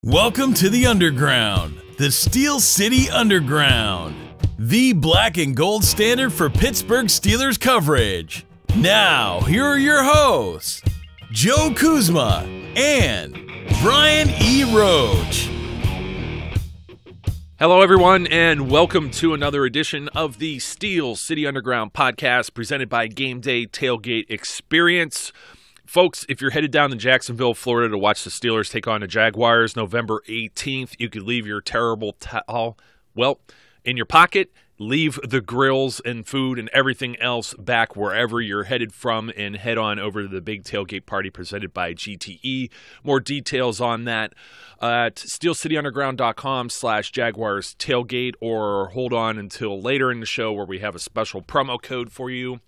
Welcome to the Underground, the Steel City Underground, the black and gold standard for Pittsburgh Steelers coverage. Now, here are your hosts, Joe Kuzma and Brian E. Roach. Hello, everyone, and welcome to another edition of the Steel City Underground podcast presented by Gameday Tailgate Experience. Folks, if you're headed down to Jacksonville, Florida to watch the Steelers take on the Jaguars November 18th, you could leave your terrible towel, in your pocket. Leave the grills and food and everything else back wherever you're headed from and head on over to the big tailgate party presented by GTE. More details on that at steelcityunderground.com/Jaguars tailgate, or hold on until later in the show where we have a special promo code for you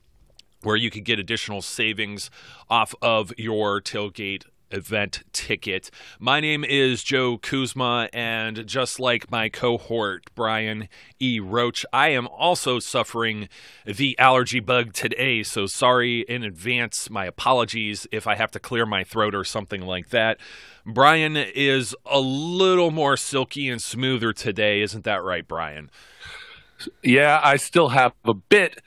where you could get additional savings off of your tailgate event ticket. My name is Joe Kuzma, and just like my cohort, Brian E. Roach, I am also suffering the allergy bug today, so sorry in advance. My apologies if I have to clear my throat or something like that. Brian is a little more silky and smoother today, isn't that right, Brian? Yeah, I still have a bit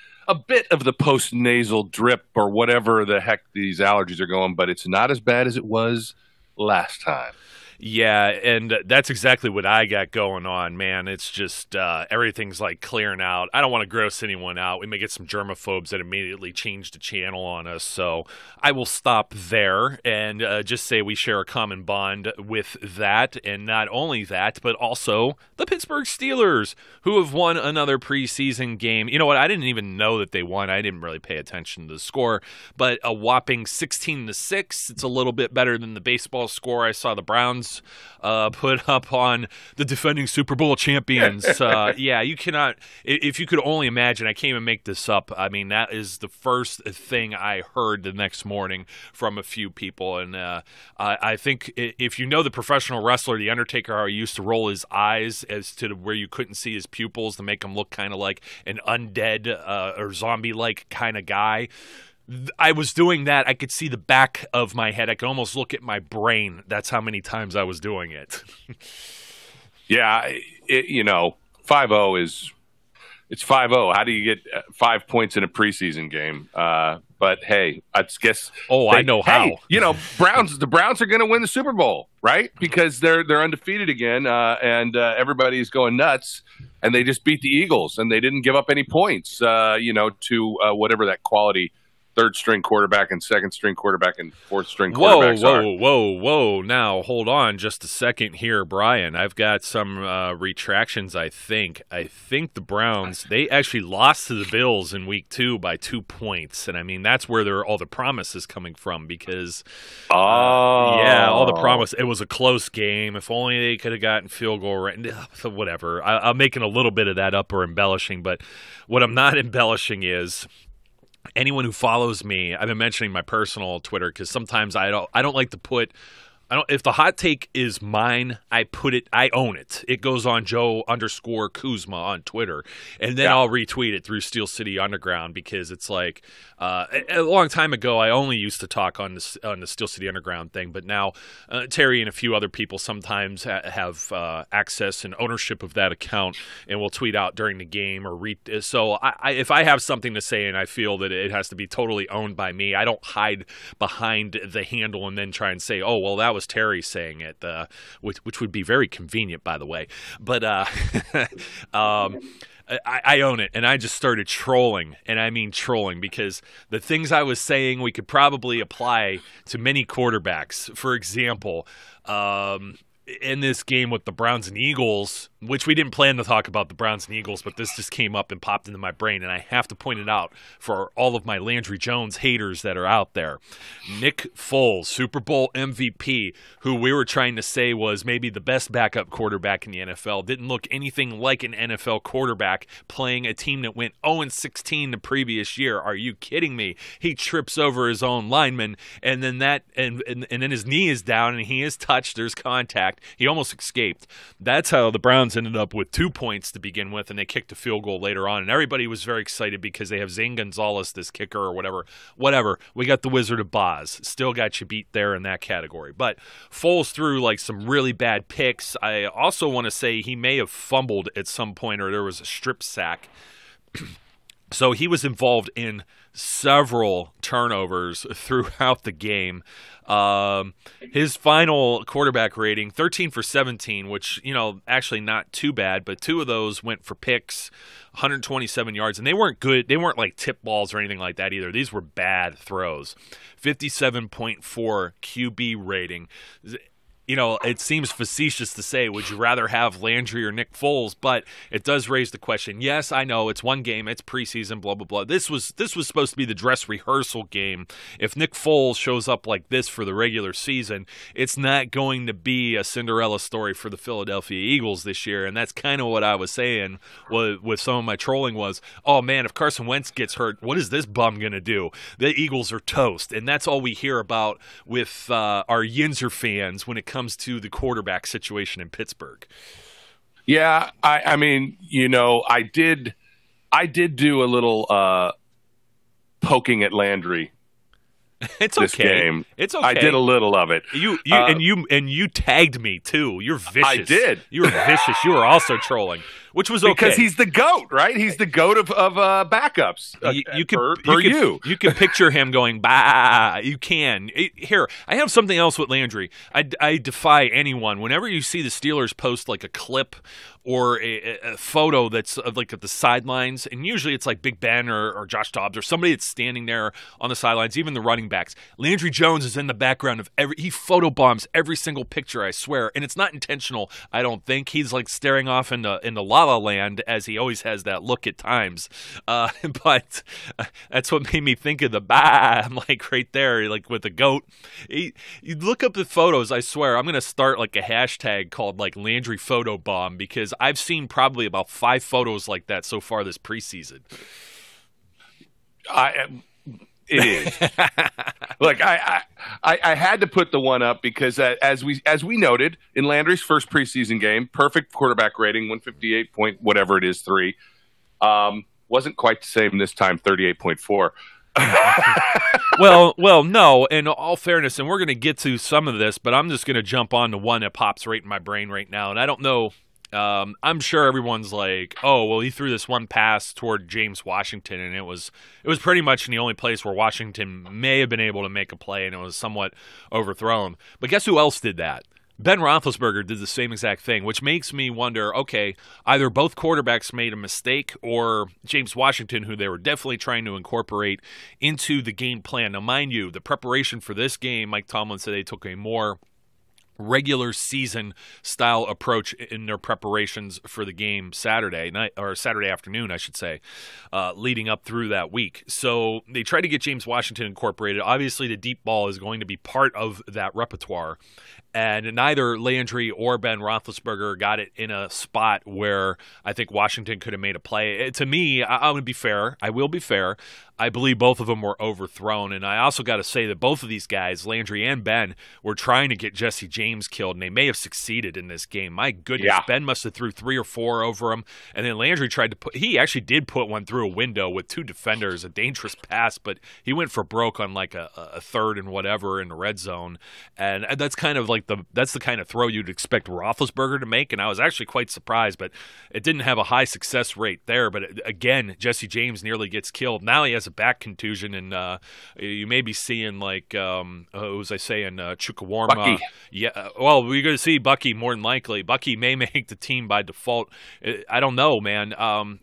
of the post-nasal drip or whatever the heck these allergies are going, but it's not as bad as it was last time. Yeah, and that's exactly what I got going on, man. It's just everything's like clearing out. I don't want to gross anyone out. We may get some germaphobes that immediately change the channel on us, so I will stop there and just say we share a common bond with that, and not only that, but also the Pittsburgh Steelers, who have won another preseason game. You know what? I didn't even know that they won. I didn't really pay attention to the score, but a whopping 16-6. It's a little bit better than the baseball score I saw the Browns put up on the defending Super Bowl champions. Yeah, you cannot, if you could only imagine, I can't even make this up. I mean, that is the first thing I heard the next morning from a few people. And I think if you know the professional wrestler, The Undertaker, how he used to roll his eyes as to where you couldn't see his pupils to make him look kind of like an undead or zombie-like kind of guy, I was doing that. I could see the back of my head. I could almost look at my brain. That's how many times I was doing it. Yeah, 5-0 it's 5-0. How do you get 5 points in a preseason game? But hey, I guess. I know how. Hey, the Browns are going to win the Super Bowl, right? Because they're undefeated again, and everybody's going nuts. And they just beat the Eagles, and they didn't give up any points. To whatever that quality third-string quarterback and second-string quarterback and fourth-string quarterbacks are. Whoa. Now, hold on just a second here, Brian. I've got some retractions, I think. I think the Browns, they actually lost to the Bills in Week 2 by 2 points. And, I mean, that's where all the promise is coming from because, all the promise. It was a close game. If only they could have gotten field goal right. Whatever. I'm making a little bit of that up or embellishing. But what I'm not embellishing is anyone who follows me, I've been mentioning my personal Twitter because sometimes I don't like to put. If the hot take is mine, I own it. It goes on Joe_Kuzma on Twitter, and then I'll retweet it through Steel City Underground because it's like a long time ago I only used to talk on the Steel City Underground thing, but now Terry and a few other people sometimes have access and ownership of that account, and will tweet out during the game or so if I have something to say and I feel that it has to be totally owned by me, I don't hide behind the handle and then try and say, oh well, that was Terry saying it, which would be very convenient, by the way. But I own it, and I just started trolling, and I mean trolling, because the things I was saying we could probably apply to many quarterbacks. For example, in this game with the Browns and Eagles, which we didn't plan to talk about the Browns and Eagles, but this just came up and popped into my brain, and I have to point it out for all of my Landry Jones haters that are out there. Nick Foles, Super Bowl MVP, who we were trying to say was maybe the best backup quarterback in the NFL, didn't look anything like an NFL quarterback playing a team that went 0-16 the previous year. Are you kidding me? He trips over his own lineman, and then and then his knee is down, and he is touched. There's contact. blocked. He almost escaped. That's how the Browns ended up with 2 points to begin with, and they kicked a field goal later on. And everybody was very excited because they have Zane Gonzalez, this kicker or whatever. Whatever. We got the Wizard of Boz. Still got you beat there in that category. But Foles threw like some really bad picks. I also want to say he may have fumbled at some point, or there was a strip sack. So he was involved in several turnovers throughout the game. His final quarterback rating, 13 for 17, which, actually not too bad, but 2 of those went for picks, 127 yards, and they weren't good. They weren't like tip balls or anything like that either. These were bad throws. 57.4 QB rating. It seems facetious to say, would you rather have Landry or Nick Foles? But it does raise the question. Yes, I know it's one game, it's preseason, blah blah blah. This was supposed to be the dress rehearsal game. If Nick Foles shows up like this for the regular season, it's not going to be a Cinderella story for the Philadelphia Eagles this year. And that's kind of what I was saying with some of my trolling was, oh man, if Carson Wentz gets hurt, what is this bum going to do? The Eagles are toast, and that's all we hear about with our Yinzer fans when it comes to the quarterback situation in Pittsburgh. Yeah, I mean, I did do a little poking at Landry. It's this okay. Game. It's okay. I did a little of it. You tagged me too. You're vicious. I did. You were vicious. You were also trolling, which was okay because he's the GOAT, right? He's the GOAT of backups. You can picture him going, bah. You can. Here, I have something else with Landry. I defy anyone. Whenever you see the Steelers post like a clip or a photo that's like at the sidelines, and usually it's like Big Ben or Josh Dobbs or somebody that's standing there on the sidelines, even the running backs. Landry Jones is in the background of he photobombs every single picture, I swear, and it's not intentional. I don't think he's like staring off into La La Land, as he always has that look at times. But that's what made me think of the bah. I'm like right there, like with the GOAT. You look up the photos. I swear, I'm gonna start like a hashtag called like Landry Photobomb, because I've seen probably about 5 photos like that so far this preseason. It is. Look, I had to put the one up because as we noted in Landry's first preseason game, perfect quarterback rating, 158 point whatever it is 3. Wasn't quite the same this time, 38.4. well, no, in all fairness, and we're going to get to some of this, but I'm just going to jump on to one that pops right in my brain right now, and I don't know. I'm sure everyone's like, oh, well, he threw this one pass toward James Washington, and it was pretty much in the only place where Washington may have been able to make a play, and it was somewhat overthrown. But guess who else did that? Ben Roethlisberger did the same exact thing, which makes me wonder, okay, either both quarterbacks made a mistake, or James Washington, who they were definitely trying to incorporate into the game plan. Now, mind you, the preparation for this game, Mike Tomlin said they took a more regular season style approach in their preparations for the game Saturday night, or Saturday afternoon, I should say, leading up through that week. So they tried to get James Washington incorporated. Obviously, the deep ball is going to be part of that repertoire. And neither Landry or Ben Roethlisberger got it in a spot where I think Washington could have made a play. To me, I will be fair. I believe both of them were overthrown. And I also got to say that both of these guys, Landry and Ben, were trying to get Jesse James killed, and they may have succeeded in this game. My goodness, yeah. Ben must have threw 3 or 4 over him. And then Landry he actually did put one through a window with 2 defenders, a dangerous pass, but he went for broke on like a third and whatever in the red zone. And that's kind of like that's the kind of throw you'd expect Roethlisberger to make, and I was actually quite surprised, but it didn't have a high success rate there. But again, Jesse James nearly gets killed. Now he has a back contusion, and you may be seeing like what was I saying, Chukawarma. Bucky. Yeah, well, we're going to see Bucky more than likely. Bucky may make the team by default. I don't know, man.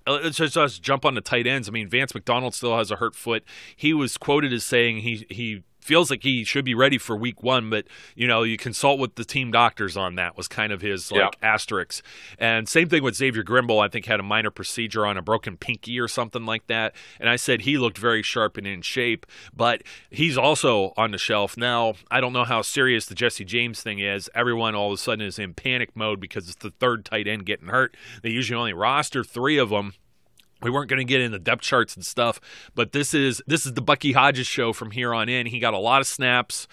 Let's just jump on the tight ends. I mean, Vance McDonald still has a hurt foot. He was quoted as saying he feels like he should be ready for week 1, but you consult with the team doctors on that, was kind of his asterisk. And same thing with Xavier Grimble. I think had a minor procedure on a broken pinky or something like that. And I said he looked very sharp and in shape, but he's also on the shelf. Now, I don't know how serious the Jesse James thing is. Everyone all of a sudden is in panic mode because it's the third tight end getting hurt. They usually only roster 3 of them. We weren't going to get into depth charts and stuff, but this is the Bucky Hodges show from here on in. He got a lot of snaps.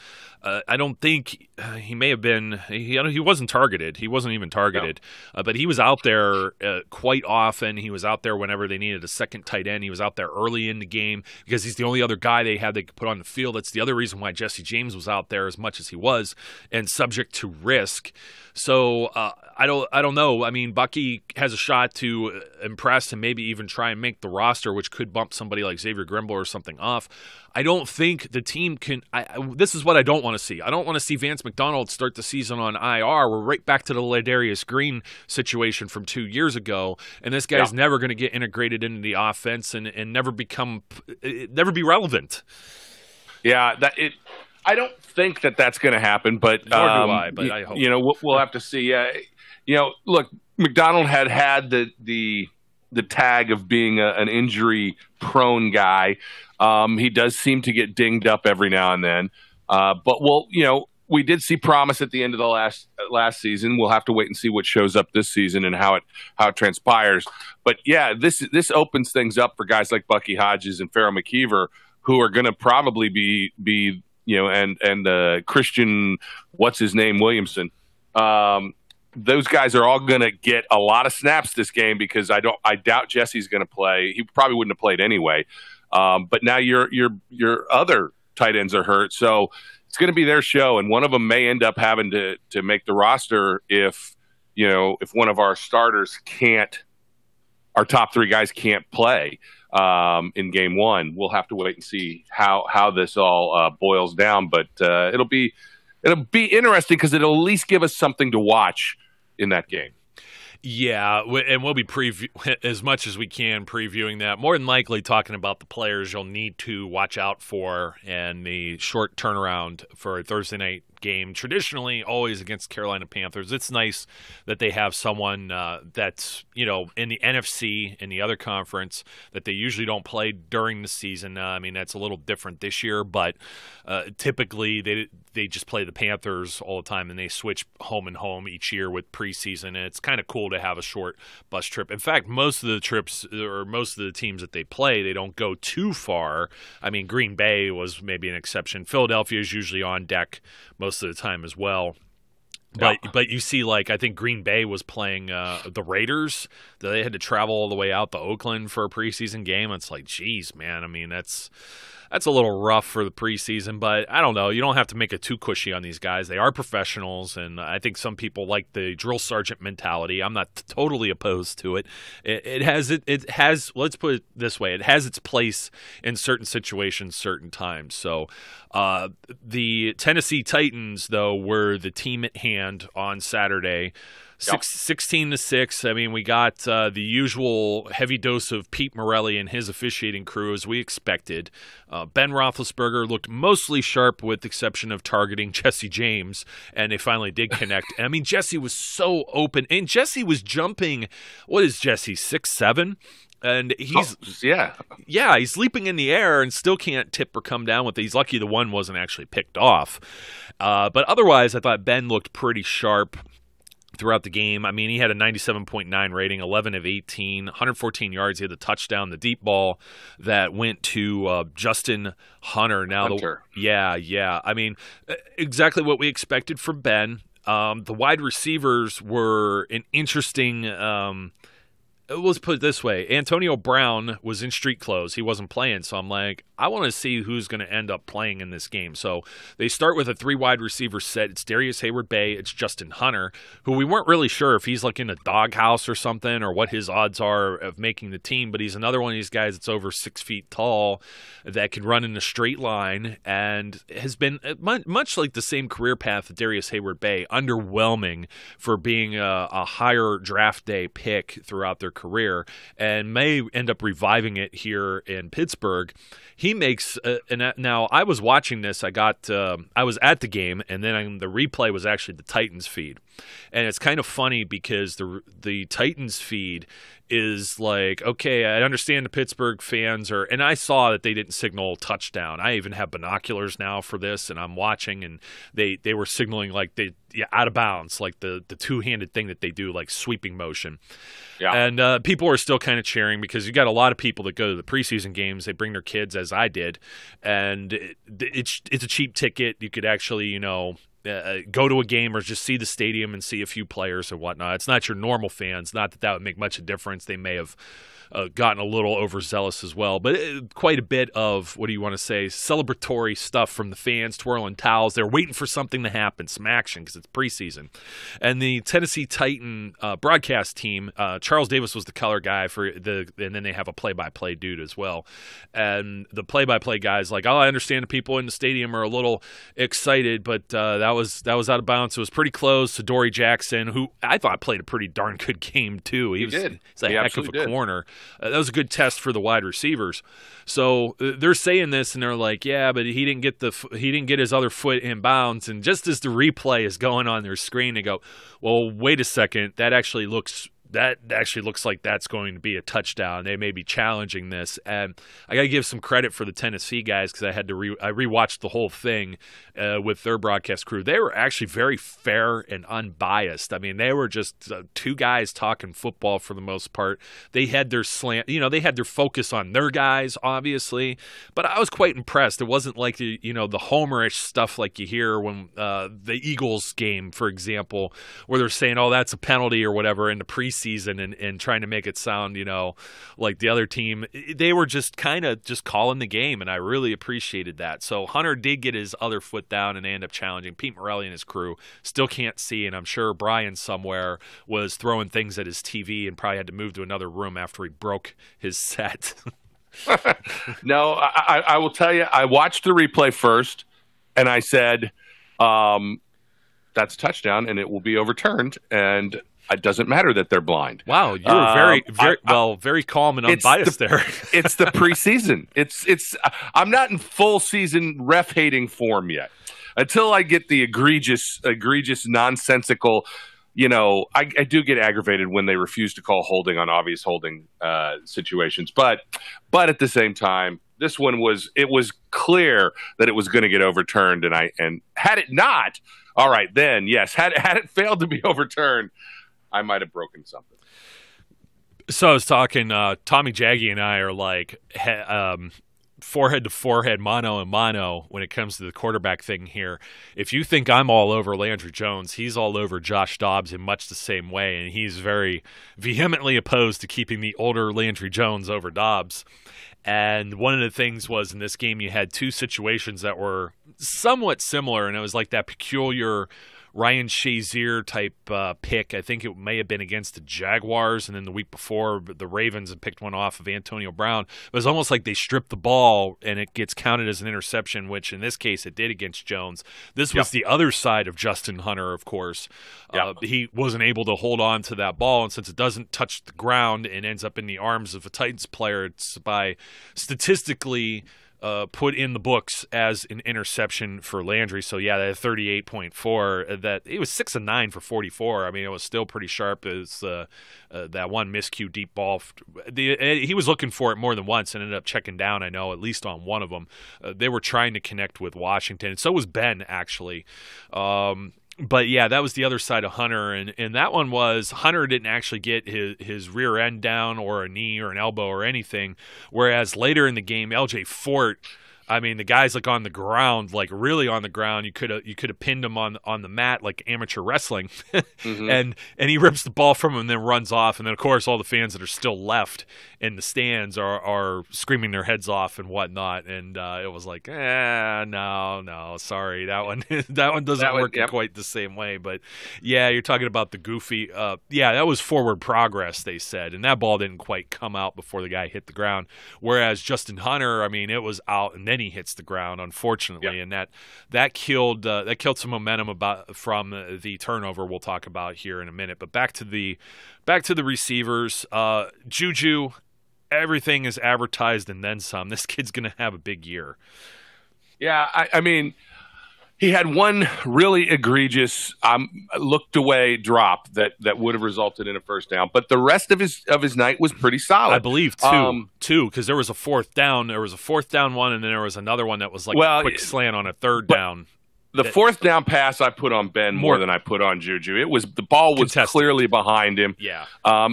I don't think he may have been. He wasn't targeted. He wasn't even targeted, but he was out there quite often. He was out there whenever they needed a second tight end. He was out there early in the game because he's the only other guy they had they could put on the field. That's the other reason why Jesse James was out there as much as he was and subject to risk. So I don't know. I mean, Bucky has a shot to impress and maybe even try and make the roster, which could bump somebody like Xavier Grimble or something off. I don't think the team can. This is what I don't want to see. I don't want to see Vance McDonald start the season on IR. We're right back to the Ladarius Green situation from 2 years ago, and this guy's never going to get integrated into the offense and never be relevant. Yeah, I don't think that's going to happen, but nor do I. But I hope. We'll have to see. Look, McDonald had the tag of being an injury-prone guy. He does seem to get dinged up every now and then. But we did see promise at the end of the last season. We'll have to wait and see what shows up this season and how it transpires. But yeah, this opens things up for guys like Bucky Hodges and Pharaoh McKeever, who are going to probably be and Christian, what's his name, Williamson. Those guys are all going to get a lot of snaps this game because I doubt Jesse's going to play. He probably wouldn't have played anyway. But now your other tight ends are hurt, so it's going to be their show, and one of them may end up having to make the roster if one of our starters our top three guys can't play in game one. We'll have to wait and see how this all boils down, but it'll be interesting because it'll at least give us something to watch in that game. Yeah, and we'll be as much as we can previewing that. More than likely talking about the players you'll need to watch out for and the short turnaround for a Thursday night game, traditionally always against Carolina Panthers. It's nice that they have someone that's, in the NFC, in the other conference, that they usually don't play during the season. I mean, that's a little different this year, but typically they just play the Panthers all the time, and they switch home and home each year with preseason, and it's kind of cool to have a short bus trip. In fact, most of the trips or most of the teams that they play, they don't go too far. I mean, Green Bay was maybe an exception. Philadelphia is usually on deck most of the time as well. But you see, I think Green Bay was playing the Raiders. They had to travel all the way out to Oakland for a preseason game. It's like, geez, man. I mean, that's a little rough for the preseason, but I don't know. You don't have to make it too cushy on these guys. They are professionals, and I think some people like the drill sergeant mentality. I'm not totally opposed to it. It has. Let's put it this way: it has its place in certain situations, certain times. So, the Tennessee Titans, though, were the team at hand on Saturday. 16-6. I mean, we got the usual heavy dose of Pete Morelli and his officiating crew, as we expected. Ben Roethlisberger looked mostly sharp, with the exception of targeting Jesse James, and they finally did connect. I mean, Jesse was so open, and Jesse was jumping. What is Jesse, 6'7"? And he's he's leaping in the air and still can't tip or come down with it. He's lucky the one wasn't actually picked off. But otherwise, I thought Ben looked pretty sharp throughout the game. I mean, he had a 97.9 rating, 11 of 18, 114 yards. He had the touchdown, the deep ball that went to Justin Hunter. I mean, exactly what we expected from Ben. The wide receivers were an interesting let's put it this way. Antonio Brown was in street clothes. He wasn't playing, so I'm like, I want to see who's going to end up playing in this game. So they start with a 3 wide receiver set. It's Darius Hayward-Bay. It's Justin Hunter, who we weren't really sure if he's in a doghouse or something or what his odds are of making the team, but he's another one of these guys that's over 6 feet tall that can run in a straight line and has been much like the same career path that Darius Hayward-Bay, underwhelming for being a higher draft day pick throughout their career, and may end up reviving it here in Pittsburgh. He makes now I was watching this. I was at the game, and then the replay was actually the Titans feed. And it's kind of funny because the Titans feed is like, okay, I understand the Pittsburgh fans are, and I saw that they didn't signal touchdown. I even have binoculars now for this, and I'm watching, and they were signaling like out of bounds, like the two-handed thing that they do, like sweeping motion. Yeah. And people are still kind of cheering because you got a lot of people that go to the preseason games. They bring their kids, as I did, and it's a cheap ticket. You could actually, go to a game or just see the stadium and see a few players and whatnot. It's not your normal fans. Not that would make much of a difference. They may have gotten a little overzealous as well. But quite a bit of, what do you want to say, celebratory stuff from the fans, twirling towels. They're waiting for something to happen, some action, because it's preseason. And the Tennessee Titan broadcast team, Charles Davis was the color guy and then they have a play-by-play dude as well. And the play-by-play guy's like, I understand the people in the stadium are a little excited, but that was out of bounds. It was pretty close to Dory Jackson, who I thought played a pretty darn good game too. He's a heck of a corner. That was a good test for the wide receivers. So they're saying this, and they're like, "Yeah, but he didn't get his other foot in bounds." And just as the replay is going on their screen, they go, "Well, wait a second. That actually looks like that's going to be a touchdown. They may be challenging this." And I got to give some credit for the Tennessee guys because I rewatched the whole thing with their broadcast crew. They were actually very fair and unbiased. I mean, they were just two guys talking football for the most part. They had their slant, they had their focus on their guys, obviously. But I was quite impressed. It wasn't like the homerish stuff like you hear when the Eagles game, for example, where they're saying, "Oh, that's a penalty" or whatever in the preseason and trying to make it sound, like the other team. They were just kind of just calling the game, and I really appreciated that. So Hunter did get his other foot down, and they end up challenging. Pete Morelli and his crew still can't see, and I'm sure Brian somewhere was throwing things at his TV and probably had to move to another room after he broke his set. No, I will tell you, I watched the replay first, and I said, that's a touchdown, and it will be overturned, and it doesn't matter that they're blind. Wow, you were very calm and unbiased there. It's the preseason. It's. I'm not in full season ref hating form yet. Until I get the egregious, nonsensical. I do get aggravated when they refuse to call holding on obvious holding situations. But at the same time, this one was clear that it was going to get overturned, and had it not, all right, then yes, had it failed to be overturned, I might have broken something. So I was talking, Tommy Jaggy and I are like forehead to forehead, mano a mano when it comes to the quarterback thing here. If you think I'm all over Landry Jones, he's all over Josh Dobbs in much the same way, and he's very vehemently opposed to keeping the older Landry Jones over Dobbs. And one of the things was in this game you had two situations that were somewhat similar, and it was like that peculiar Ryan Shazier type pick. I think it may have been against the Jaguars, and then the week before the Ravens had picked one off of Antonio Brown. It was almost like they stripped the ball and it gets counted as an interception, which in this case it did against Jones. This was the other side of Justin Hunter, of course. He wasn't able to hold on to that ball, and since it doesn't touch the ground and ends up in the arms of a Titans player, it's by statistically put in the books as an interception for Landry. So yeah, that 38.4, that it was 6 of 9 for 44. I mean, it was still pretty sharp. It was that one miscue deep ball. He was looking for it more than once and ended up checking down, I know, at least on one of them. They were trying to connect with Washington, and so was Ben, actually. But yeah, that was the other side of Hunter, and that one was Hunter didn't actually get his rear end down or a knee or an elbow or anything, whereas later in the game, LJ Fort, I mean, the guy's like on the ground, like really on the ground. You could have pinned him on the mat like amateur wrestling, and he rips the ball from him and then runs off. And then of course all the fans that are still left in the stands are screaming their heads off and whatnot. And it was like, no, sorry, that one doesn't work quite the same way. But yeah, you're talking about the goofy. That was forward progress, they said, and that ball didn't quite come out before the guy hit the ground. Whereas Justin Hunter, I mean, it was out and then he hits the ground, unfortunately, and that killed some momentum from the turnover we'll talk about here in a minute. But back to the receivers, Juju, everything is advertised and then some. This kid's going to have a big year. Yeah, I mean, He had one really egregious looked away drop that would have resulted in a first down, but the rest of his night was pretty solid. I believe two, because there was a fourth down. There was a fourth down one, and then there was another one that was like a quick slant on a third down. The fourth down pass I put on Ben more than I put on Juju. The ball was clearly behind him. Yeah.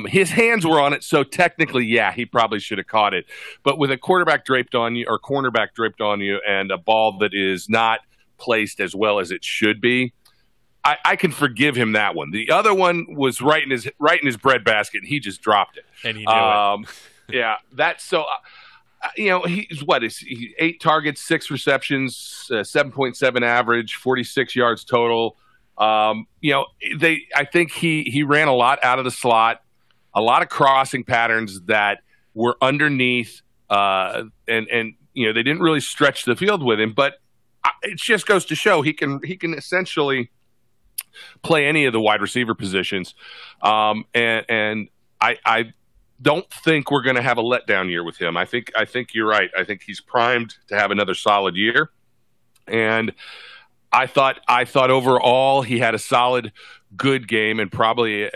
His hands were on it, so technically, yeah, he probably should have caught it. But with a quarterback draped on you or cornerback draped on you and a ball that is not placed as well as it should be, I can forgive him that one. The other one was right in his breadbasket, and he just dropped it. And he knew it. Yeah, that's so. He's 8 targets, 6 receptions, 7.7 average, 46 yards total. I think he ran a lot out of the slot, a lot of crossing patterns that were underneath, and they didn't really stretch the field with him. But it just goes to show he can essentially play any of the wide receiver positions, and I don't think we're going to have a letdown year with him. I think you're right. I think he's primed to have another solid year. And I thought overall he had a solid, good game, and probably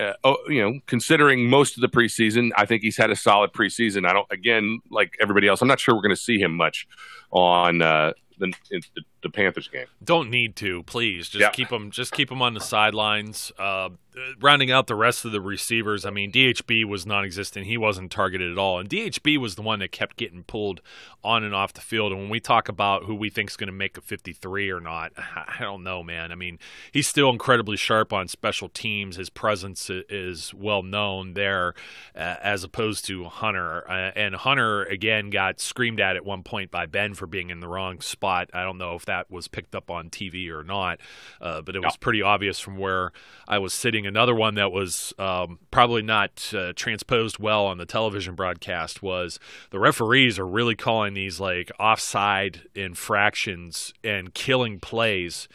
considering most of the preseason, I think he's had a solid preseason. Again, like everybody else, I'm not sure we're going to see him much on the Panthers game. Don't need to, please. Keep him on the sidelines. Rounding out the rest of the receivers, I mean, DHB was non-existent. He wasn't targeted at all. And DHB was the one that kept getting pulled on and off the field. And when we talk about who we think is going to make a 53 or not, I don't know, man. I mean, he's still incredibly sharp on special teams. His presence is well known there as opposed to Hunter. And Hunter, again, got screamed at one point by Ben for being in the wrong spot. I don't know if that was picked up on TV or not, but it was pretty obvious from where I was sitting. Another one that was probably not transposed well on the television broadcast was the referees are really calling these like offside infractions and killing plays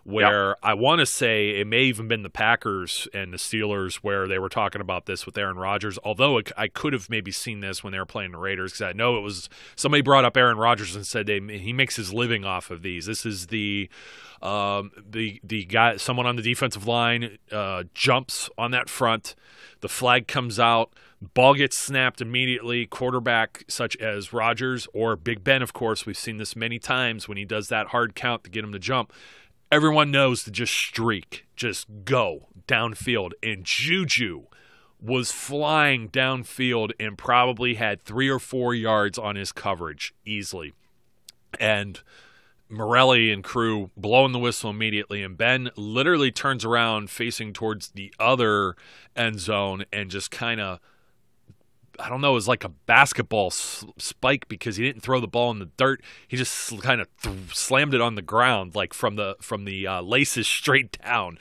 where I want to say it may even been the Packers and the Steelers where they were talking about this with Aaron Rodgers, although I could have maybe seen this when they were playing the Raiders because I know it was somebody brought up Aaron Rodgers and said he makes his living off of these. This is the guy, someone on the defensive line jumps on that front, the flag comes out, ball gets snapped immediately, quarterback such as Rodgers or Big Ben, of course, we've seen this many times when he does that hard count to get him to jump. Everyone knows to just streak, just go downfield. And Juju was flying downfield and probably had 3 or 4 yards on his coverage easily. And Morelli and crew blowing the whistle immediately. And Ben literally turns around facing towards the other end zone and just kind of, I don't know, it was like a basketball spike because he didn't throw the ball in the dirt. He just kind of slammed it on the ground, like from the laces straight down,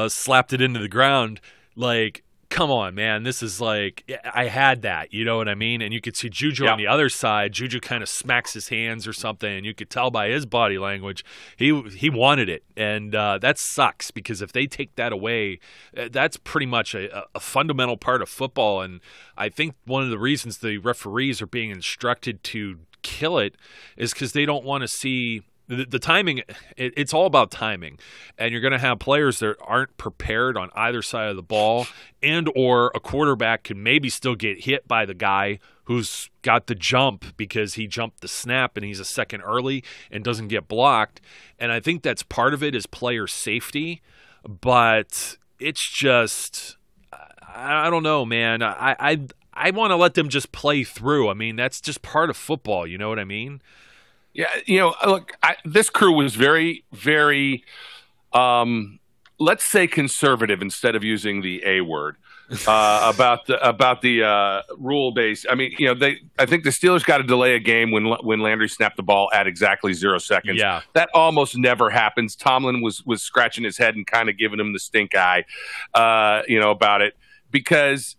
slapped it into the ground. Like, come on, man. This is like, I had that, you know what I mean? And you could see Juju on the other side. Juju kind of smacks his hands or something, and you could tell by his body language he wanted it. And that sucks because if they take that away, that's pretty much a fundamental part of football. And I think one of the reasons the referees are being instructed to kill it is because they don't want to see the timing. It's all about timing, and you're going to have players that aren't prepared on either side of the ball, and or a quarterback can maybe still get hit by the guy who's got the jump because he jumped the snap and he's a second early and doesn't get blocked. And I think that's part of it is player safety, but it's just, I don't know, man. I want to let them just play through. I mean, that's just part of football. You know what I mean? Yeah, look, this crew was very, very, let's say conservative instead of using the A word about the rule base. I mean, I think the Steelers got to delay a game when Landry snapped the ball at exactly 0 seconds. Yeah, that almost never happens. Tomlin was scratching his head and kind of giving him the stink eye, about it because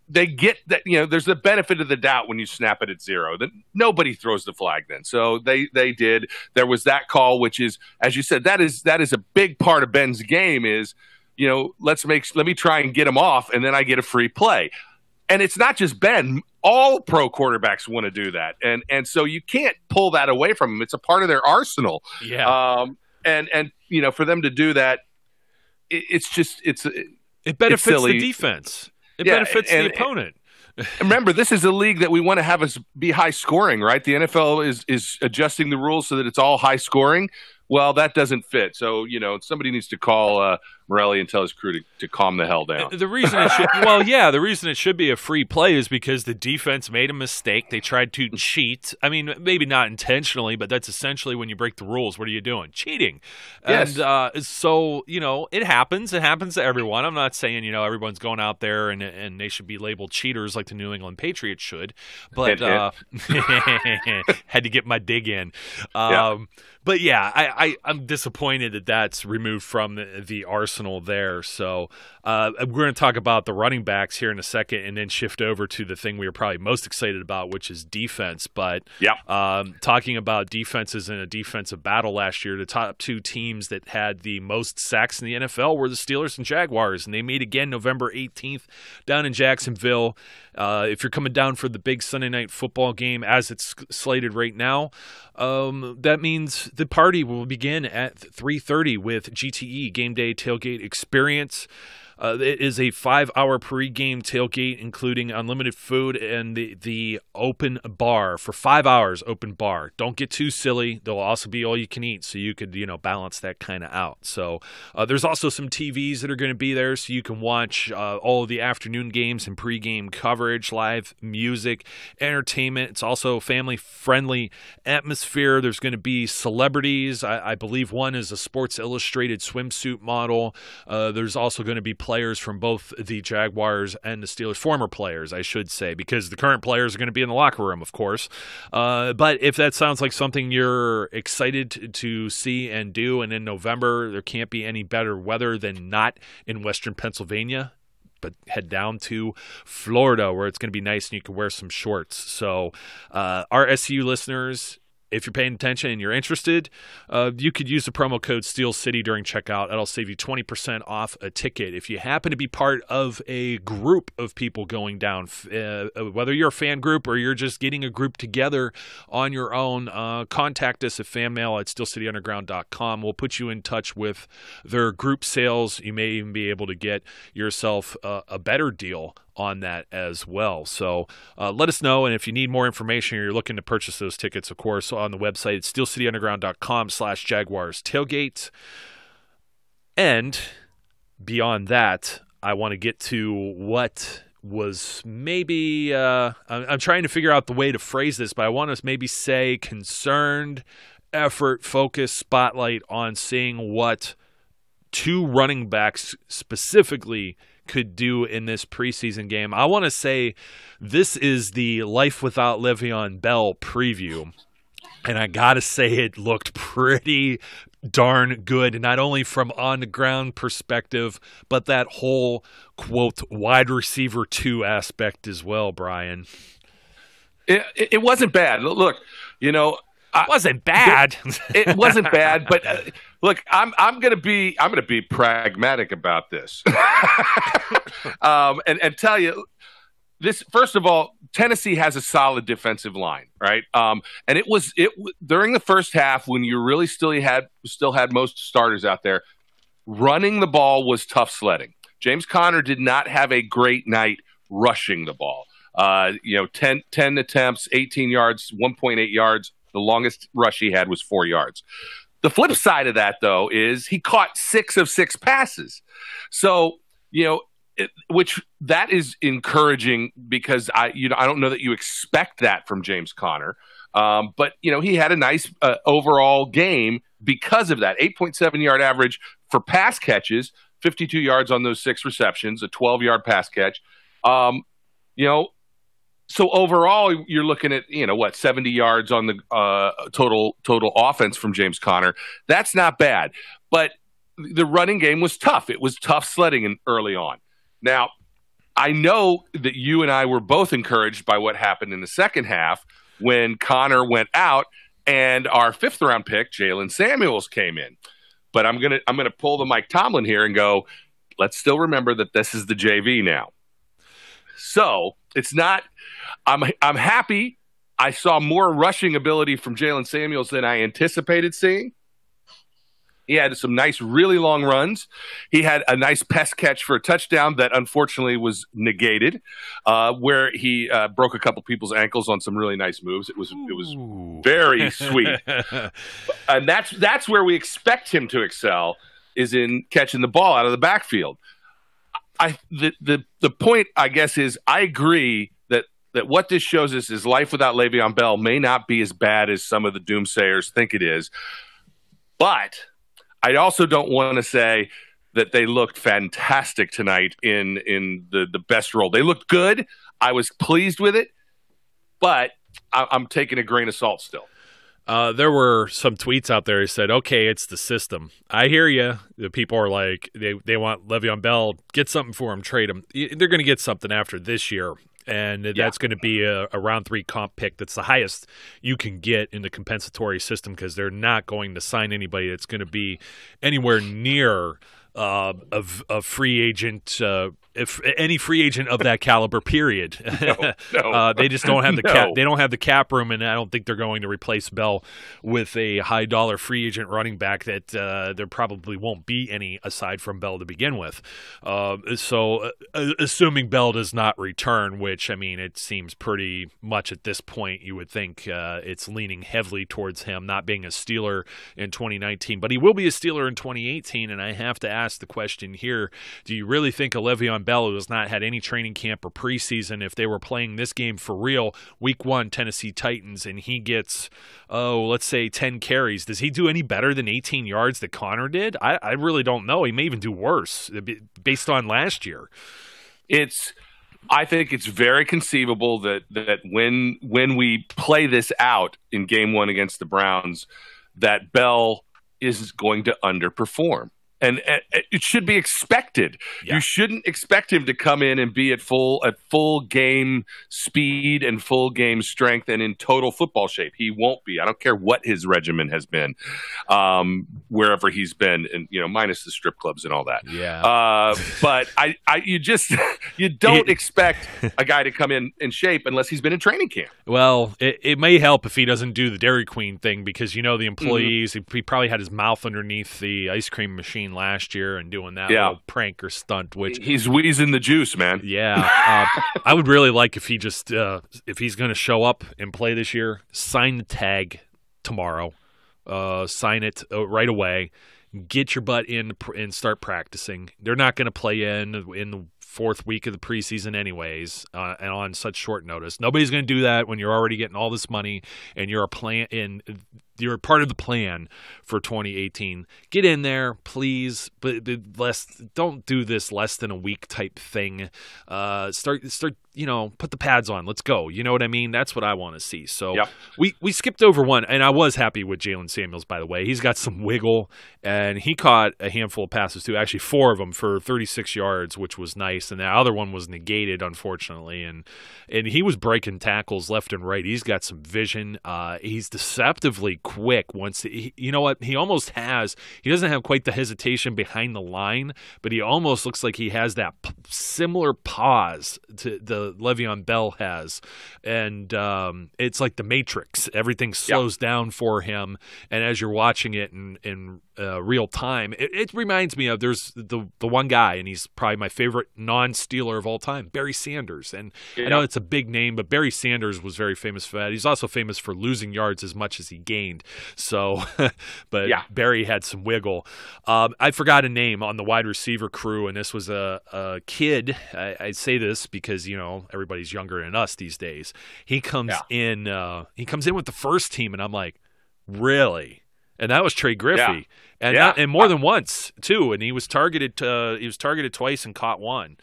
they get that, there's the benefit of the doubt when you snap it at 0. That nobody throws the flag then. So they did. There was that call, which is, as you said, that is a big part of Ben's game is, let me try and get him off, and then I get a free play. And it's not just Ben. All pro quarterbacks want to do that. And so you can't pull that away from them. It's a part of their arsenal. Yeah. and for them to do that, it's it benefits silly. the defense. It benefits the opponent. Remember, this is a league that we want to have us be high scoring, right? The NFL is adjusting the rules so that it's all high scoring. Well, that doesn't fit. So, somebody needs to call Morelli and tell his crew to calm the hell down. The reason it should be a free play is because the defense made a mistake. They tried to cheat. I mean, maybe not intentionally, but that's essentially when you break the rules. What are you doing? Cheating. Yes. And so, it happens. It happens to everyone. I'm not saying, everyone's going out there and they should be labeled cheaters like the New England Patriots should. But had to get my dig in. But yeah, I'm disappointed that that's removed from the arsenal there. So we're going to talk about the running backs here in a second and then shift over to the thing we were probably most excited about, which is defense. But talking about defenses in a defensive battle last year, the top two teams that had the most sacks in the NFL were the Steelers and Jaguars, and they meet again November 18th down in Jacksonville. If you're coming down for the big Sunday night football game as it's slated right now, that means the party will begin at 3:30 with GTE, Gameday Tailgate Experience. It is a 5-hour pregame tailgate, including unlimited food and the open bar for 5 hours. Open bar. Don't get too silly. There'll also be all you can eat, so you could balance that kind of out. So there's also some TVs that are going to be there, so you can watch all of the afternoon games and pregame coverage, live music, entertainment. It's also family-friendly atmosphere. There's going to be celebrities. I believe one is a Sports Illustrated swimsuit model. There's also going to be players from both the Jaguars and the Steelers, former players, I should say, because the current players are going to be in the locker room, of course. But if that sounds like something you're excited to see and do, and in November, there can't be any better weather than not in Western Pennsylvania, but head down to Florida where it's going to be nice and you can wear some shorts. So our SU listeners, if you're paying attention and you're interested, you could use the promo code Steel City during checkout. That'll save you 20% off a ticket. If you happen to be part of a group of people going down, whether you're a fan group or you're just getting a group together on your own, contact us at fanmail@steelcityunderground.com. We'll put you in touch with their group sales. You may even be able to get yourself a better deal on that as well. So let us know, and if you need more information or you're looking to purchase those tickets, of course, on the website, it's steelcityunderground.com/Jaguars tailgate. And beyond that, I want to get to what was maybe I'm trying to figure out the way to phrase this, but I want to maybe say concerned, effort, focus, spotlight on seeing what two running backs specifically could do in this preseason game. I want to say this is the Life Without Le'Veon Bell preview, and I got to say it looked pretty darn good, not only from on-the-ground perspective, but that whole, quote, wide receiver 2 aspect as well, Brian. It wasn't bad. Look, it wasn't bad. It wasn't bad, but look, I'm gonna be pragmatic about this, and tell you this. First of all, Tennessee has a solid defensive line, right? And it during the first half when you really still had most starters out there. Running the ball was tough sledding. James Conner did not have a great night rushing the ball. 10 attempts, 18 yards, 1.8 yards. The longest rush he had was 4 yards. The flip side of that, though, is he caught 6 of 6 passes. So, which that is encouraging because I don't know that you expect that from James Conner. But he had a nice overall game because of that. 8.7-yard average for pass catches, 52 yards on those 6 receptions, a 12-yard pass catch. So overall, you're looking at 70 yards on the total offense from James Conner. That's not bad, but the running game was tough. It was tough sledding early on. Now, I know that you and I were both encouraged by what happened in the second half when Conner went out and our 5th round pick, Jalen Samuels, came in. But I'm gonna pull the Mike Tomlin here and go, let's still remember that this is the JV now. So it's not. I'm happy. I saw more rushing ability from Jalen Samuels than I anticipated seeing. He had some nice, really long runs. He had a nice pass catch for a touchdown that unfortunately was negated, where he broke a couple people's ankles on some really nice moves. It was very sweet, and that's where we expect him to excel, is in catching the ball out of the backfield. The point, I guess, is I agree that what this shows us is life without Le'Veon Bell may not be as bad as some of the doomsayers think it is, but I also don't want to say that they looked fantastic tonight in the best role. They looked good. I was pleased with it, but I'm taking a grain of salt still. There were some tweets out there who said, okay, it's the system. I hear you. The people are like, they want Le'Veon Bell, get something for him, trade him. They're going to get something after this year. And that's going to be a round 3 comp pick. That's the highest you can get in the compensatory system, because they're not going to sign anybody that's going to be anywhere near a free agent, if any free agent of that caliber. Period. No. They just don't have the cap. They don't have the cap room, and I don't think they're going to replace Bell with a high dollar free agent running back that there probably won't be any aside from Bell to begin with. So assuming Bell does not return, which, I mean, it seems pretty much at this point you would think it's leaning heavily towards him not being a Steeler in 2019, but he will be a Steeler in 2018. And I have to ask the question here: do you really think a Le'Veon Bell, who has not had any training camp or preseason, if they were playing this game for real, Week 1, Tennessee Titans, and he gets, let's say 10 carries, does he do any better than 18 yards that Connor did? I really don't know. He may even do worse based on last year. I think it's very conceivable that when we play this out in Game 1 against the Browns, that Bell is going to underperform. And it should be expected. Yeah. You shouldn't expect him to come in and be at full game speed and full game strength and in total football shape. He won't be. I don't care what his regimen has been, wherever he's been, and minus the strip clubs and all that. Yeah. But you don't expect a guy to come in shape unless he's been in training camp. Well, it may help if he doesn't do the Dairy Queen thing, because the employees, he probably had his mouth underneath the ice cream machine last year and doing that little prank or stunt, which he's wheezing the juice, man. Yeah. I would really like if he just if he's going to show up and play this year, sign the tag tomorrow, sign it right away, get your butt in and start practicing. They're not going to play in the 4th week of the preseason anyways, and on such short notice. Nobody's going to do that when you're already getting all this money and you're you're part of the plan for 2018. Get in there, please, but don't do this less than a week type thing. Start. Put the pads on. Let's go. You know what I mean? That's what I want to see. So we skipped over one, and I was happy with Jalen Samuels, by the way. He's got some wiggle, and he caught a handful of passes too. Actually, 4 of them for 36 yards, which was nice. And the other one was negated, unfortunately. And he was breaking tackles left and right. He's got some vision. He's deceptively quick. You know what? He almost has. He doesn't have quite the hesitation behind the line, but he almost looks like he has that similar pause to the Le'Veon Bell has, and it's like the Matrix. Everything slows down for him, and as you're watching it in real time, it reminds me of there's the one guy, and he's probably my favorite non-Steeler of all time, Barry Sanders. And I know it's a big name, but Barry Sanders was very famous for that. He's also famous for losing yards as much as he gained. So, but Barry had some wiggle. I forgot a name on the wide receiver crew, and this was a kid. I say this because everybody's younger than us these days. He comes in. He comes in with the first team, and I'm like, really? And that was Trey Griffey, and more than once too. And he was targeted. He was targeted twice and caught one.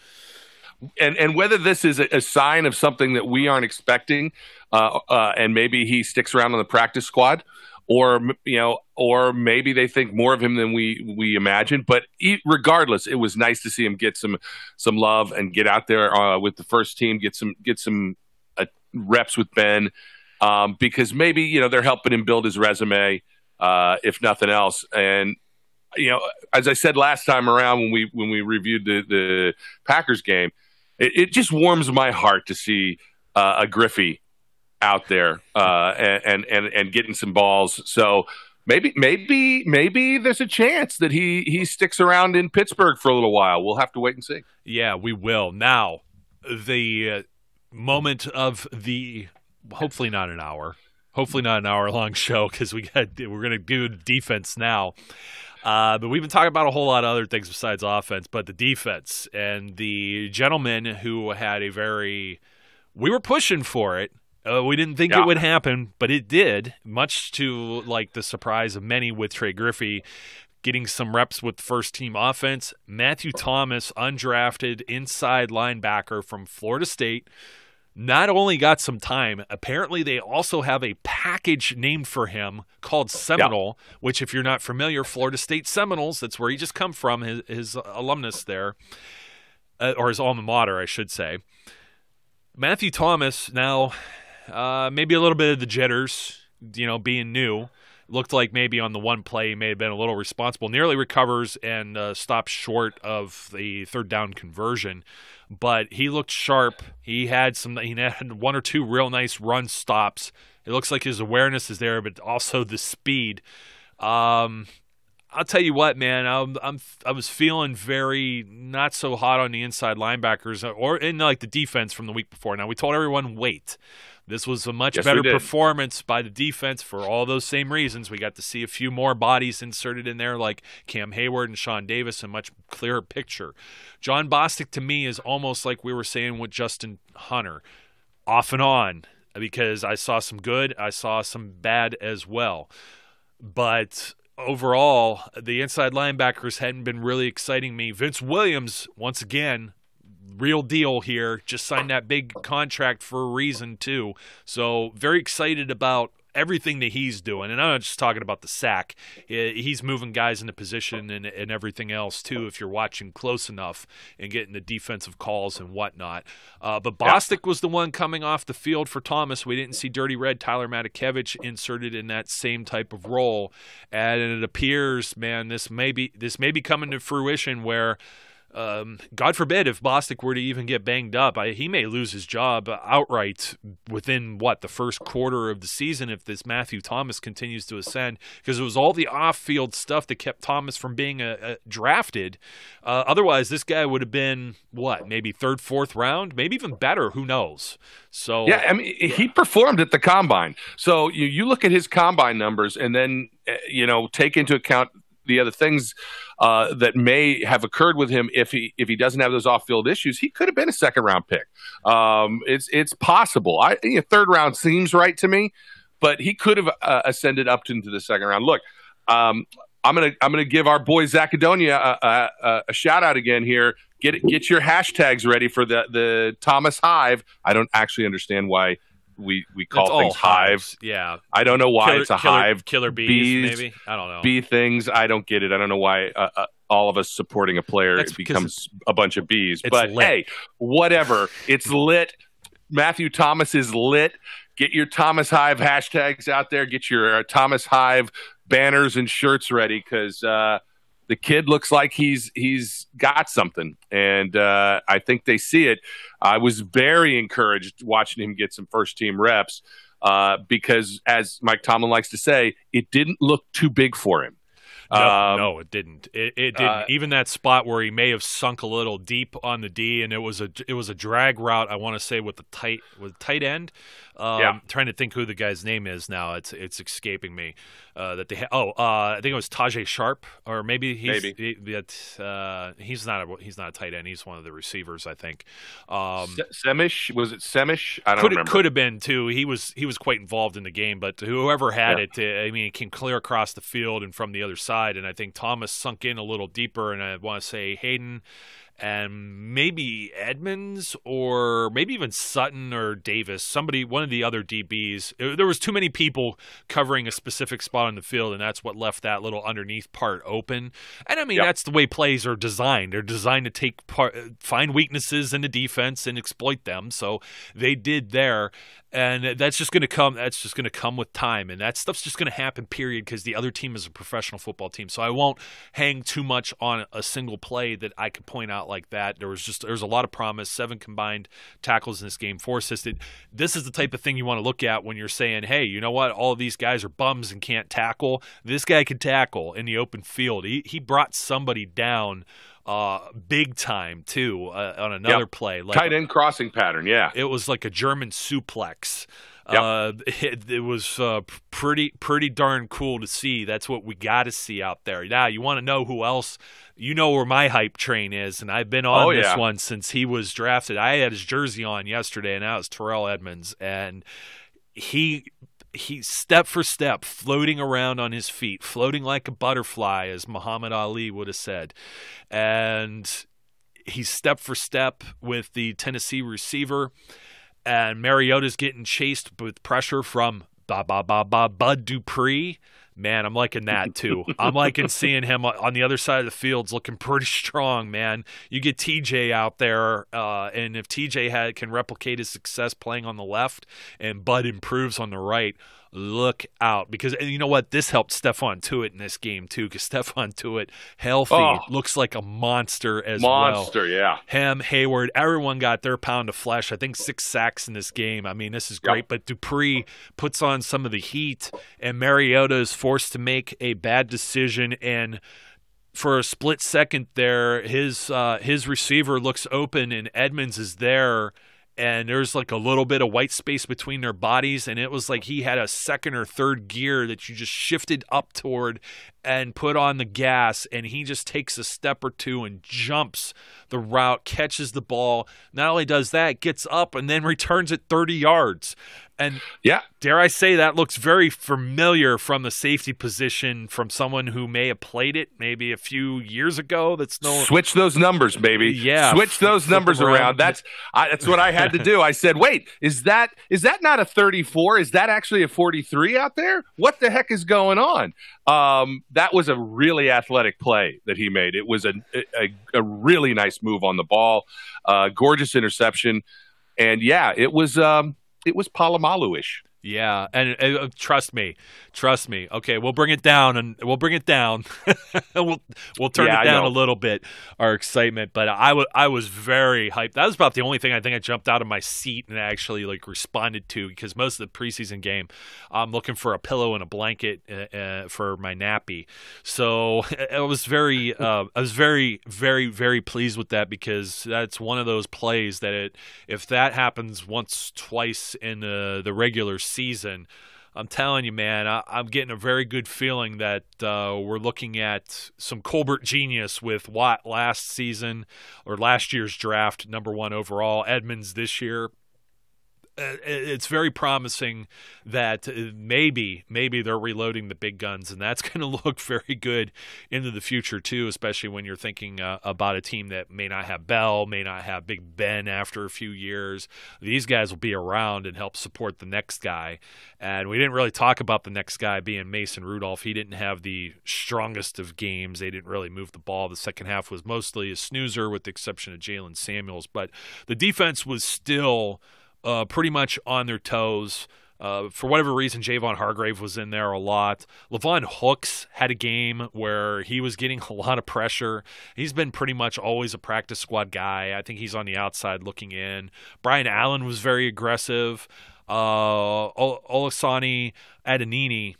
And whether this is a sign of something that we aren't expecting, and maybe he sticks around on the practice squad, or maybe they think more of him than we imagine. But regardless, it was nice to see him get some love and get out there with the first team, get some reps with Ben, because maybe they're helping him build his resume, if nothing else. And as I said last time around when we reviewed the Packers game, it just warms my heart to see a Griffey out there and getting some balls. So maybe there's a chance that he sticks around in Pittsburgh for a little while. We'll have to wait and see. Yeah, we will. Now, the moment of the hopefully not an hour long show, because we're going to do defense now. But we've been talking about a whole lot of other things besides offense, but the defense and the gentleman who had we were pushing for it. We didn't think it would happen, but it did, much to like the surprise of many with Trey Griffey getting some reps with first-team offense. Matthew Thomas, undrafted inside linebacker from Florida State, not only got some time, apparently they also have a package named for him called Seminole, which if you're not familiar, Florida State Seminoles, that's where he just come from, his alumnus there, or his alma mater, I should say. Matthew Thomas now maybe a little bit of the jitters, being new. Looked like maybe on the one play he may have been a little responsible. Nearly recovers and stops short of the third down conversion. But he looked sharp. He had one or two real nice run stops. It looks like his awareness is there, but also the speed. I'll tell you what, man. I was feeling very not so hot on the inside linebackers or in like the defense from the week before. Now we told everyone wait. This was a much better performance by the defense for all those same reasons. We got to see a few more bodies inserted in there like Cam Hayward and Sean Davis, a much clearer picture. John Bostic, to me, is almost like we were saying with Justin Hunter, off and on, because I saw some good, I saw some bad as well. But overall, the inside linebackers hadn't been really exciting me. Vince Williams, once again, real deal here, just signed that big contract for a reason too. So very excited about everything that he's doing. And I'm not just talking about the sack. He's moving guys into position and everything else too, if you're watching close enough and getting the defensive calls and whatnot. But Bostic was the one coming off the field for Thomas. We didn't see Dirty Red Tyler Matakevich inserted in that same type of role. And it appears, man, this may be coming to fruition where God forbid if Bostic were to even get banged up, he may lose his job outright within the first quarter of the season if this Matthew Thomas continues to ascend, because it was all the off-field stuff that kept Thomas from being drafted. Otherwise, this guy would have been maybe third, fourth round, maybe even better. Who knows? So yeah, I mean, he performed at the combine. So you look at his combine numbers, and then take into account the other things that may have occurred with him if he doesn't have those off-field issues. He could have been a second-round pick. It's possible. Third round seems right to me, but he could have ascended up into the second round. Look, I'm gonna give our boy Zachadonia a shout out again here. Get your hashtags ready for the Thomas Hive. I don't actually understand why we call things hives. Yeah. I don't know why it's a hive. Killer bees, maybe? I don't know. Bee things. I don't get it. I don't know why all of us supporting a player becomes a bunch of bees. But lit. Hey, whatever. It's lit. Matthew Thomas is lit. Get your Thomas Hive hashtags out there. Get your Thomas Hive banners and shirts ready, because the kid looks like he's got something, and I think they see it. I was very encouraged watching him get some first-team reps because, as Mike Tomlin likes to say, it didn't look too big for him. No, it didn't. It didn't. Even that spot where he may have sunk a little deep on the D, and it was a drag route. I want to say with tight end. I'm trying to think who the guy's name is now. It's escaping me. I think it was Tajay Sharp, or maybe he's not a tight end. He's one of the receivers, I think. Semish, was it Semish? I don't remember. Could have been too. He was quite involved in the game, but whoever had it, it came clear across the field and from the other side. And I think Thomas sunk in a little deeper. And I want to say Hayden and maybe Edmonds, or maybe even Sutton or Davis, one of the other DBs. There was too many people covering a specific spot on the field, and that's what left that little underneath part open. And that's the way plays are designed. They're designed to find weaknesses in the defense and exploit them. So they did there. And that's just going to come. That's just going to come with time, and that stuff's just going to happen. Period. Because the other team is a professional football team, so I won't hang too much on a single play that I could point out like that. There was a lot of promise. 7 combined tackles in this game, 4 assisted. This is the type of thing you want to look at when you're saying, hey, you know what? All of these guys are bums and can't tackle. This guy can tackle in the open field. He brought somebody down big time too on another play. Like, tight end crossing pattern, yeah. It was like a German suplex. Yep. It was pretty darn cool to see. That's what we got to see out there. Now, you want to know who else? You know where my hype train is, and I've been on this one since he was drafted. I had his jersey on yesterday, and that was Terrell Edmunds, and he step for step, floating around on his feet, floating like a butterfly, as Muhammad Ali would have said. And he's step for step with the Tennessee receiver. And Mariota's getting chased with pressure from Bud Dupree. Man, I'm liking that too. I'm liking seeing him on the other side of the field, looking pretty strong, man. You get TJ out there, and if TJ can replicate his success playing on the left and Bud improves on the right, look out. Because you know what? This helped Stephon Tuitt in this game too, because Stephon Tuitt, healthy, looks like a monster as well. Monster, yeah. Him, Hayward, everyone got their pound of flesh. I think 6 sacks in this game. I mean, this is great. But Dupree puts on some of the heat, and Mariota is forced to make a bad decision. And for a split second there, his receiver looks open, and Edmunds is there. And there's like a little bit of white space between their bodies, and it was like he had a second or third gear that you just shifted up toward and put on the gas, and he just takes a step or two and jumps the route, catches the ball. Not only does that, gets up and then returns it 30 yards. And dare I say, that looks very familiar from the safety position from someone who may have played it maybe a few years ago. Switch those numbers, baby. Yeah, switch those numbers around. That's what I had to do. I said, wait, is that not a 34? Is that actually a 43 out there? What the heck is going on? That was a really athletic play that he made. It was a really nice move on the ball, gorgeous interception, and it was Palomalu-ish. Yeah, and trust me. Okay, we'll bring it down, and we'll bring it down. we'll turn it down a little bit, our excitement. But I was very hyped. That was about the only thing I think I jumped out of my seat and actually responded to, because most of the preseason game, I'm looking for a pillow and a blanket for my nappy. So I was very, very, very pleased with that, because that's one of those plays that if that happens once, twice in the regular season, I'm telling you, man, I'm getting a very good feeling that we're looking at some Colbert genius with Watt last season, or last year's draft, #1 overall. Edmunds this year. It's very promising that maybe they're reloading the big guns, and that's going to look very good into the future too, especially when you're thinking about a team that may not have Bell, may not have Big Ben after a few years. These guys will be around and help support the next guy. And we didn't really talk about the next guy being Mason Rudolph. He didn't have the strongest of games. They didn't really move the ball. The second half was mostly a snoozer, with the exception of Jalen Samuels. But the defense was still pretty much on their toes. For whatever reason, Javon Hargrave was in there a lot. Levon Hooks had a game where he was getting a lot of pressure. He's been pretty much always a practice squad guy. I think he's on the outside looking in. Brian Allen was very aggressive. Olasani Adenini,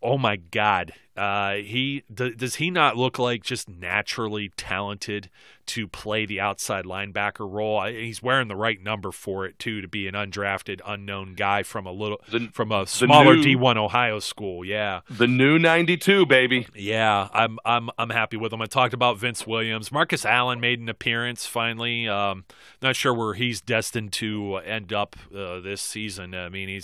oh my God. Does he not look like just naturally talented to play the outside linebacker role? He's wearing the right number for it too, to be an undrafted, unknown guy from a smaller D1 Ohio school. Yeah, the new 92, baby. Yeah, I'm happy with him. I talked about Vince Williams. Marcus Allen made an appearance finally. Not sure where he's destined to end up this season. I mean,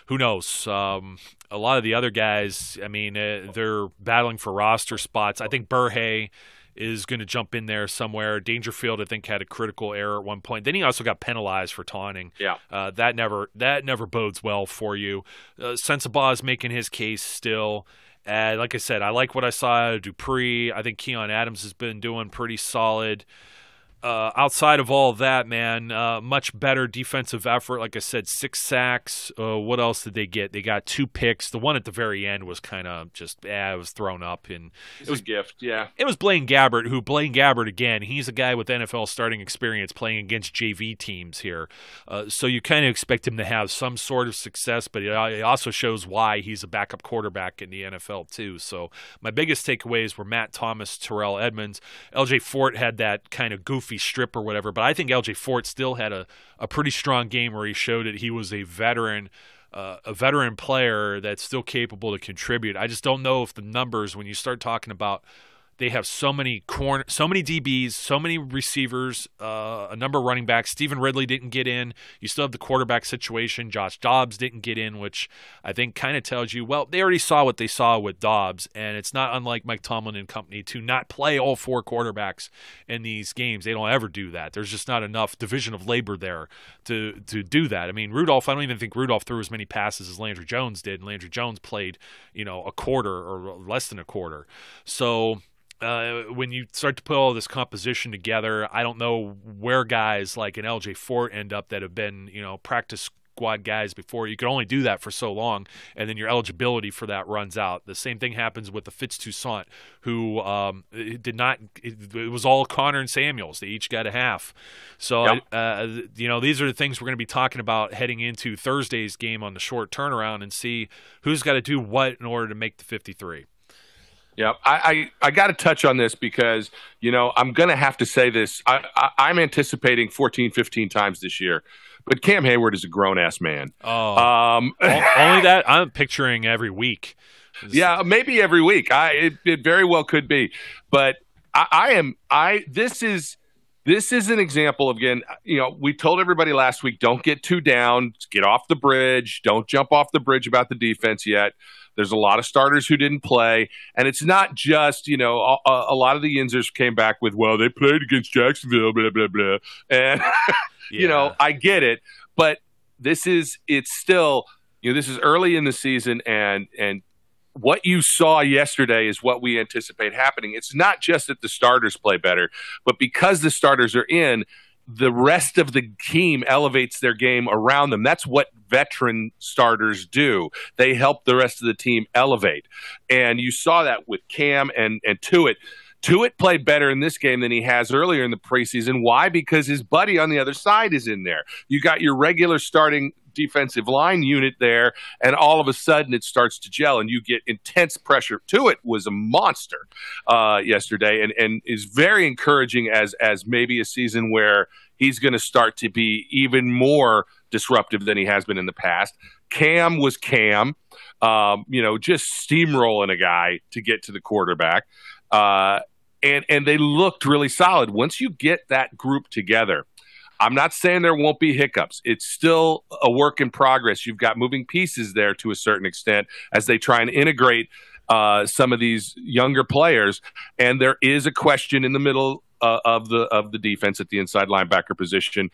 who knows? A lot of the other guys, I mean, they're battling for roster spots. I think Burhay is going to jump in there somewhere. Dangerfield, I think, had a critical error at one point. Then he also got penalized for taunting. Yeah, that never bodes well for you. Sensabaugh is making his case still. Like I said, I like what I saw out of Dupree. I think Keon Adams has been doing pretty solid. outside of all of that, man, much better defensive effort. Like I said, 6 sacks. What else did they get? They got 2 picks. The one at the very end was kind of just, it was thrown up. And it was a gift, yeah. It was Blaine Gabbert, again, he's a guy with NFL starting experience playing against JV teams here. So you kind of expect him to have some sort of success, but it also shows why he's a backup quarterback in the NFL too. So my biggest takeaways were Matt Thomas, Terrell Edmunds. LJ Fort had that kind of goofy strip or whatever, but I think LJ Fort still had a pretty strong game where he showed that he was a veteran player that's still capable to contribute. I just don't know if the numbers, when you start talking about they have so many DBs, so many receivers, a number of running backs. Stephen Ridley didn't get in. You still have the quarterback situation. Josh Dobbs didn't get in, which I think kind of tells you, well, they already saw what they saw with Dobbs, and it's not unlike Mike Tomlin and company to not play all 4 quarterbacks in these games. They don't ever do that. There's just not enough division of labor there to do that. I mean, Rudolph, I don't even think Rudolph threw as many passes as Landry Jones did, and Landry Jones played, a quarter or less than a quarter. So when you start to put all this composition together, I don't know where guys like an LJ Fort end up that have been, practice squad guys before. You can only do that for so long, and then your eligibility for that runs out. The same thing happens with the Fitz-Toussaint, who did not. It was all Connor and Samuels. They each got a half. So, yep. These are the things we're going to be talking about heading into Thursday's game on the short turnaround and see who's got to do what in order to make the 53. Yeah, I got to touch on this because, I'm going to have to say this. I'm anticipating 14, 15 times this year, but Cam Hayward is a grown-ass man. Only that? I'm picturing every week. Yeah, maybe every week. It very well could be. But this is an example of, again, we told everybody last week, don't get too down, get off the bridge, don't jump off the bridge about the defense yet. There's a lot of starters who didn't play, and it's not just, a lot of the Yinzers came back with, well, they played against Jacksonville, blah, blah, blah. And, I get it, but it's still, this is early in the season, and what you saw yesterday is what we anticipate happening. It's not just that the starters play better, but because the starters are in, the rest of the team elevates their game around them. That's what veteran starters do. They help the rest of the team elevate. And you saw that with Cam and Tuitt. Tuitt played better in this game than he has earlier in the preseason. Why? Because his buddy on the other side is in there. You got your regular starting defensive line unit there, and all of a sudden it starts to gel, and you get intense pressure. Tuitt was a monster yesterday, and is very encouraging as maybe a season where he's going to start to be even more disruptive than he has been in the past. Cam was Cam, just steamrolling a guy to get to the quarterback. And they looked really solid. Once you get that group together, I'm not saying there won't be hiccups. It's still a work in progress. You've got moving pieces there to a certain extent as they try and integrate some of these younger players. And there is a question in the middle of the defense at the inside linebacker position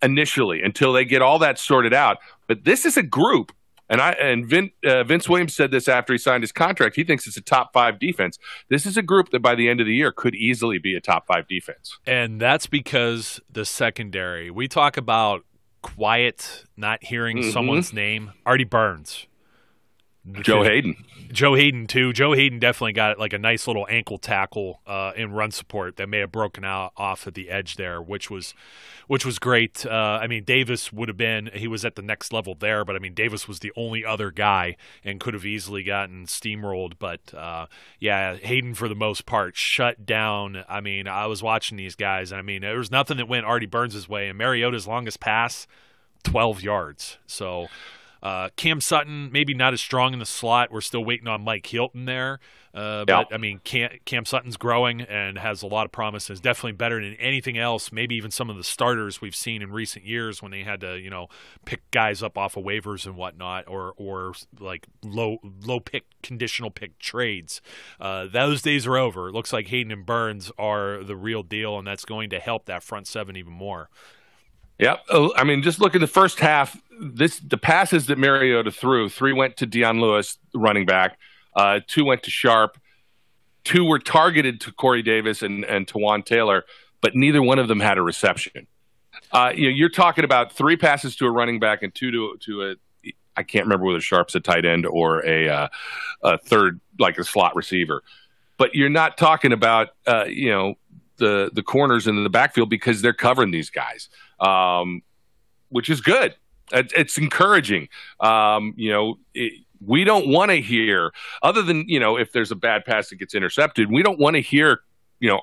initially until they get all that sorted out. But this is a group. And Vince Williams said this after he signed his contract. He thinks it's a top 5 defense. This is a group that by the end of the year could easily be a top 5 defense. And that's because the secondary. We talk about quiet, not hearing someone's name. Artie Burns. Joe Hayden, too. Joe Hayden definitely got like a nice little ankle tackle in run support that may have broken out off at the edge there, which was great. Davis he was at the next level there, but Davis was the only other guy and could have easily gotten steamrolled. But Hayden for the most part shut down. I was watching these guys, and there was nothing that went Artie Burns' way, and Mariota's longest pass, 12 yards. So Cam Sutton, maybe not as strong in the slot. We're still waiting on Mike Hilton there. But Cam Sutton's growing and has a lot of promise. Is definitely better than anything else. Maybe even some of the starters we've seen in recent years when they had to, pick guys up off of waivers and whatnot, or like low pick, conditional pick trades. Those days are over. It looks like Hayden and Burns are the real deal, and that's going to help that front seven even more. Yeah, just look at the first half. The passes that Mariota threw, 3 went to Deion Lewis, the running back. 2 went to Sharp. 2 were targeted to Corey Davis and Tawan Taylor. but neither one of them had a reception. You're talking about 3 passes to a running back and 2 to a I can't remember whether Sharp's a tight end or a third, like a slot receiver. But you're not talking about the corners in the backfield because they're covering these guys, which is good. It's encouraging. We don't want to hear, other than if there's a bad pass that gets intercepted, we don't want to hear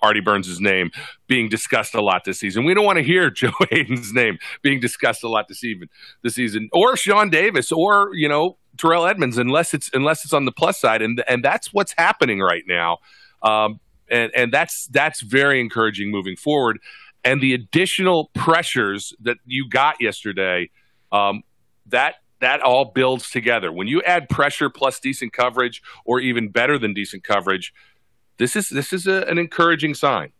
Artie Burns' name being discussed a lot this season. We don't want to hear Joe Hayden's name being discussed a lot this season, or Sean Davis, or Terrell Edmonds, unless it's on the plus side, and that's what's happening right now, and that's very encouraging moving forward. And the additional pressures that you got yesterday, that all builds together. When you add pressure plus decent coverage, or even better than decent coverage, this is an encouraging sign.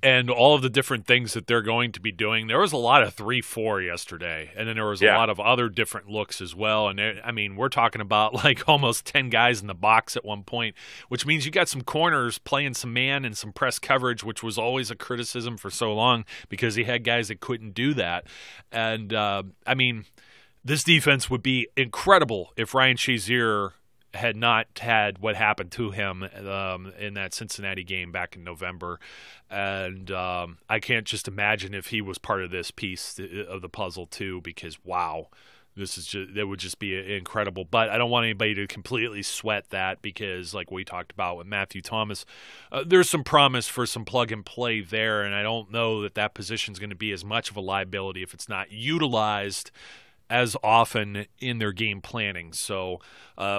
And all of the different things that they're going to be doing. There was a lot of 3-4 yesterday, and then there was a lot of other different looks as well. And we're talking about like almost 10 guys in the box at one point, which means you got some corners playing some man and some press coverage, which was always a criticism for so long because he had guys that couldn't do that. And this defense would be incredible if Ryan Shazier had not had what happened to him in that Cincinnati game back in November. And I can't just imagine if he was part of this piece of the puzzle too, because wow, it would just be incredible. But I don't want anybody to completely sweat that, because like we talked about with Matthew Thomas, there's some promise for some plug and play there. And I don't know that position is going to be as much of a liability if it's not utilized as often in their game planning. So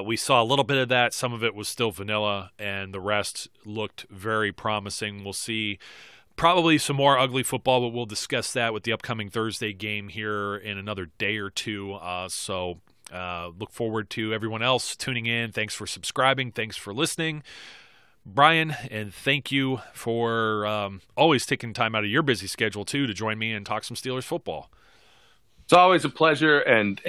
we saw a little bit of that. Some of it was still vanilla, and the rest looked very promising. We'll see probably some more ugly football, but we'll discuss that with the upcoming Thursday game here in another day or two. So look forward to everyone else tuning in. Thanks for subscribing. Thanks for listening, Brian, and thank you for always taking time out of your busy schedule too to join me and talk some Steelers football. It's always a pleasure, and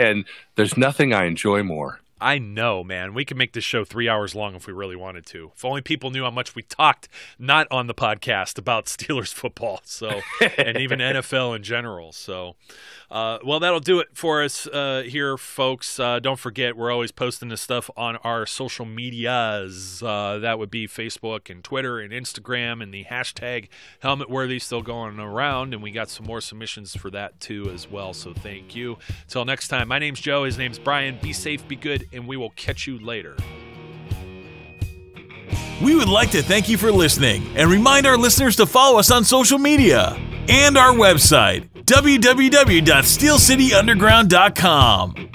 there's nothing I enjoy more. I know, man. We could make this show 3 hours long if we really wanted to. If only people knew how much we talked, not on the podcast, about Steelers football, so and even NFL in general. So, well, that'll do it for us here, folks. Don't forget, we're always posting this stuff on our social medias. That would be Facebook and Twitter and Instagram, and the hashtag HelmetWorthy still going around, and we got some more submissions for that too as well. So thank you. Till next time, my name's Joe. His name's Brian. Be safe, be good, and we will catch you later. We would like to thank you for listening and remind our listeners to follow us on social media and our website, www.steelcityunderground.com.